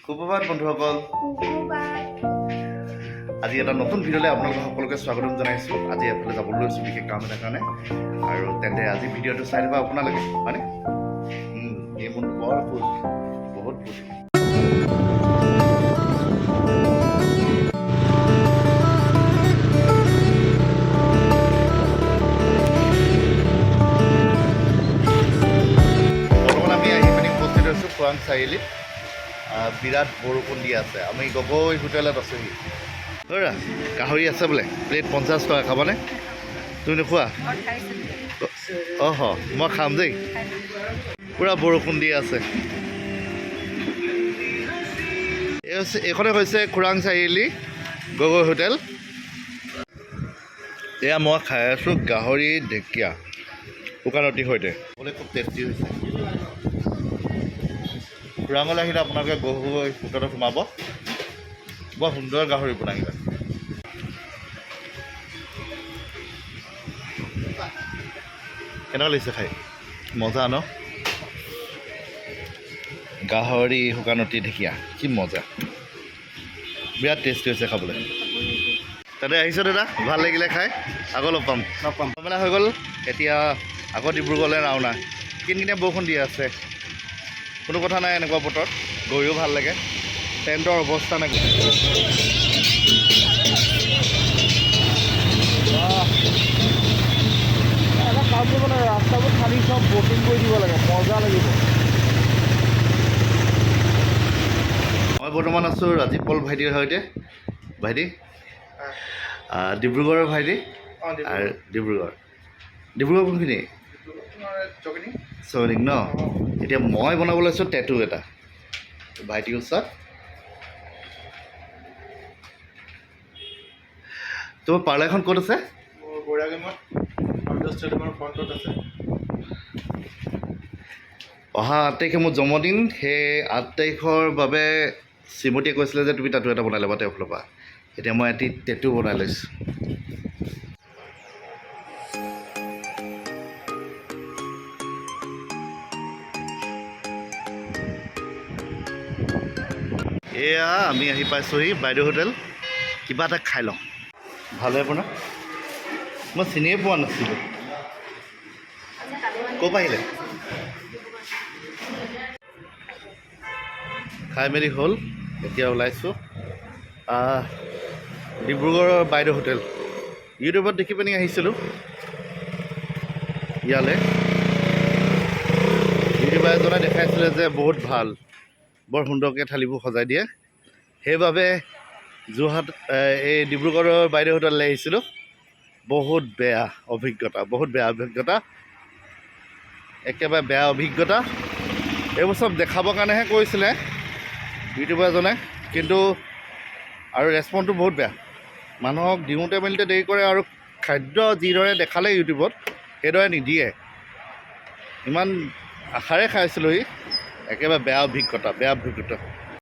সুপ্ৰভাত বন্ধুসকল, আজি এটা নতুন ভিডিঅ'লৈ আপোনালোক সকলোকে স্বাগতম জনাইছোঁ। আজি এফালে যাবলৈ লৈছোঁ বিশেষ কাম এটাৰ কাৰণে, আৰু তেন্তে আজি ভিডিঅ'টো চাই দিব আপোনালোকে, হয়নে? এই মনটো বৰ খুশ, বহুত খুশ। বৰ্তমান আমি আহি পিনি উপস্থিত হৈছোঁ খোৱাং চাৰিআলিত। বিৰাট বৰষুণ দি আছে। আমি গগৈ হোটেলত আছোঁহি। ধৰা গাহৰি আছে বোলে, প্লেট 50 টকা, খাবনে? তুমি নোখোৱা? মই খাম দেই। পূৰা বৰষুণ দি আছে। এইখনে হৈছে খোৰাং চাৰিআলি গগৈ হোটেল। এয়া মই খাই আছোঁ গাহৰি ঢেকীয়া শুকানতিৰ সৈতে, বোলে খুব টেষ্টি হৈছে। খোৰাঙলৈ আহিলে আপোনালোকে গগৈ হোটেলত সোমাব। বৰ সুন্দৰ গাহৰি বনাইছে। কেনেকুৱা লাগিছে খাই? মজা ন? গাহৰি শুকানতি ঢেকীয়া কি মজা, বিৰাট টেষ্টি হৈছে খাবলৈ। তাতে আহিছোঁ দাদা, ভাল লাগিলে খাই। আকৌ লগ পাম। মানে হৈ গ'ল এতিয়া আকৌ ডিব্ৰুগড়লৈ ৰাওনা। কিনকিনীয়া বৰষুণ দি আছে, কোনো কথা নাই, এনেকুৱা বতৰত গৈও ভাল লাগে। টেণ্টৰ অৱস্থা নাই। এটা কাম কৰিব লাগে, ৰাস্তাবোৰ খালি চব বটিং কৰি দিব লাগে, মজা লাগিব। মই বৰ্তমান আছোঁ ৰাজীৱ পল ভাইটিৰ সৈতে। ভাইটি ডিব্ৰুগড়ৰ ভাইটি। আৰু ডিব্ৰুগড় কোনখিনি? চৌনিক ন? এতিয়া মই বনাব লৈছোঁ টেটু এটা ভাইটিৰ ওচৰত। তোমাৰ পাৰ্লাৰখন ক'ত আছে? অহা 8 তাৰিখে মোৰ জন্মদিন। সেই 8 তাৰিখৰ বাবে শ্ৰীমতীয়ে কৈছিলে যে তুমি টেটু এটা বনাই ল'বা তেওঁৰ ফালৰ পৰা। এতিয়া মই এটি টেটু বনাই লৈছোঁ। এয়া আমি আহি পাইছোঁহি বাইদেউ হোটেল। কিবা এটা খাই লওঁ। ভালে আপোনাৰ? মই চিনিয়ে পোৱা নাছিলোঁ। ক'ৰ পৰা আহিলে? খাই মেলি হ'ল, এতিয়া ওলাইছোঁ ডিব্ৰুগড়ৰ বাইদেউ হোটেল। ইউটিউবত দেখি পিনি আহিছিলোঁ ইয়ালৈ। ইউটিউবাৰ এজনে দেখাইছিলে যে বহুত ভাল, বৰ সুন্দৰকৈ থালিবোৰ সজাই দিয়ে। সেইবাবে যোৰহাট এই ডিব্ৰুগড়ৰ বাইদেউ হোটেললৈ আহিছিলোঁ। বহুত বেয়া অভিজ্ঞতা, একেবাৰে বেয়া অভিজ্ঞতা। এইবোৰ চব দেখাবৰ কাৰণেহে কৈছিলে ইউটিউবাৰ এজনে, কিন্তু আৰু ৰেচপন্সটো বহুত বেয়া। মানুহক দিওঁতে মেলোতে দেৰি কৰে, আৰু খাদ্য যিদৰে দেখালে ইউটিউবত সেইদৰে নিদিয়ে। ইমান আশাৰে খাইছিলোঁহি, একেবাৰে বেয়া অভিজ্ঞতা।